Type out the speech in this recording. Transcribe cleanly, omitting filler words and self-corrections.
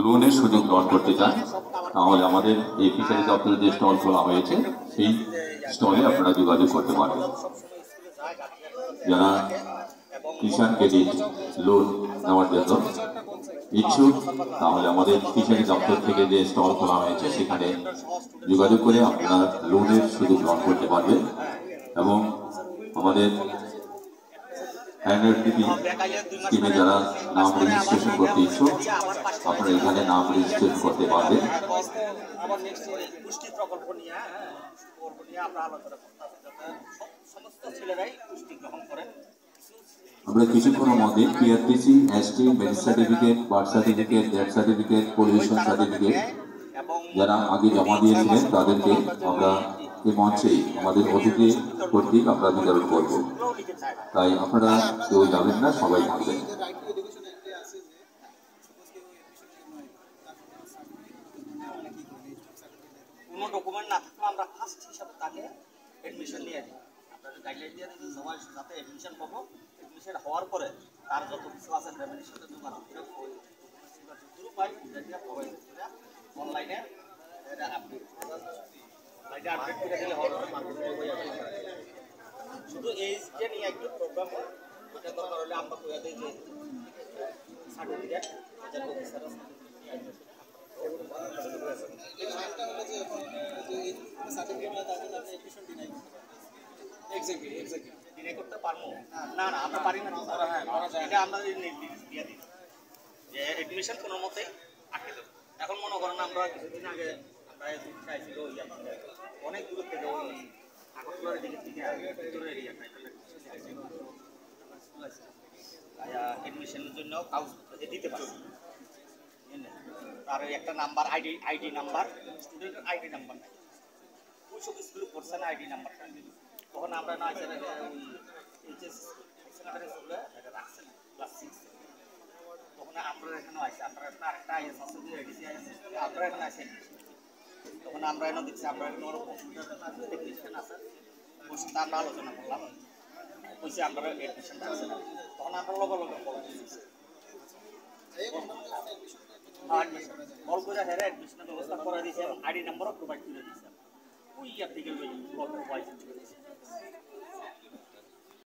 লোনের সুযোগ গ্রহণ করতে চান তাহলে আমাদের এই ফিশারি দপ্তরের যে স্টল খোলা হয়েছে সেই স্টলে আপনারা যোগাযোগ করতে পারবেন। যারা কিষাণ ক্রেডিট লোন নেওয়ার জন্য ইচ্ছুক তাহলে আমাদের ফিশারি দপ্তর থেকে যে স্টল খোলা হয়েছে সেখানে যোগাযোগ করে আপনারা লোনের সুযোগ গ্রহণ করতে পারবেন এবং আমাদের এনআরটিপি স্কিমে যারা নাম রেজিস্ট্রেশন করতে ইচ্ছুক আপনারা এখানে নাম রেজিস্ট্রেশন করতে পারবেন। আমরা কিছুক্ষণের মধ্যে PRTC, ST, marriage certificate, birth certificate, death certificate, pollution certificate যারা আগে জমা দিয়েছিলেন তাদেরকে আমরা এই মঞ্চেই আমাদের অতিথি কর্তৃক আমরা বিতরণ করব। তাই আপনারা কেউ যাবেন না, সবাই থাকবেন। কোনো ডকুমেন্ট না থাকলে আমরা ফার্স্ট হিসাবে তাকে এডমিশন নিয়ে দিই। আপনাদের গাইডলাইন দিয়ে দিই সবাই যাতে এডমিশন পাবো, এডমিশন হওয়ার পরে তার যত কিছু আছে ফ্যামিলির সাথে যোগাযোগ করে পাই অনলাইনে আপডেট করে দিলে হবে। শুধু এইচকে নিয়ে একটু প্রবলেম হয়, এটা দরকার হলে আমরা করে দিই যে সার্টিফিকেট করতে পারবো না, না আমরা পারি না। এটা আমরা দিয়ে দিই যে এডমিশন কোনো মতেই আটকে দেবো। এখন মনে করেন আমরা কিছুদিন আগে আমরা চাইছিল অনেক দূর থেকে ওই আগরতলার দিকে থেকে এডমিশনের জন্য কাগজপত্র দিতে পারি। আর একটা নাম্বার আইডি নাম্বার, স্টুডেন্টের আইডি নাম্বার নাই, ওই সব স্কুলে পড়ছে না আইডি নাম্বারটা। তখন আমরা না ওই এইচএস সেকেন্ডারি স্কুলে এটা রাখছে না ক্লাস 6, তখন আমরা এখানে আসি। আপনারা এখানে আরেকটা আইএস আছে যে এডিসি আইএস, আমরা এখানে আসি। তখন আমরা এখানে দেখছি আমরা এখানে ওরা কম্পিউটার টেকনিশিয়ান আছে, ওর সাথে আমরা আলোচনা করলাম, বলছি আমরা এডমিশনটা আছে না। তখন আমরা লগে লগে কল করে হেরে অ্যাডমিশনের ব্যবস্থা করে দিয়েছে এবং আইডি নাম্বারও প্রোভাইড করে দিয়েছে। ওই অ্যাপ্লিকেশন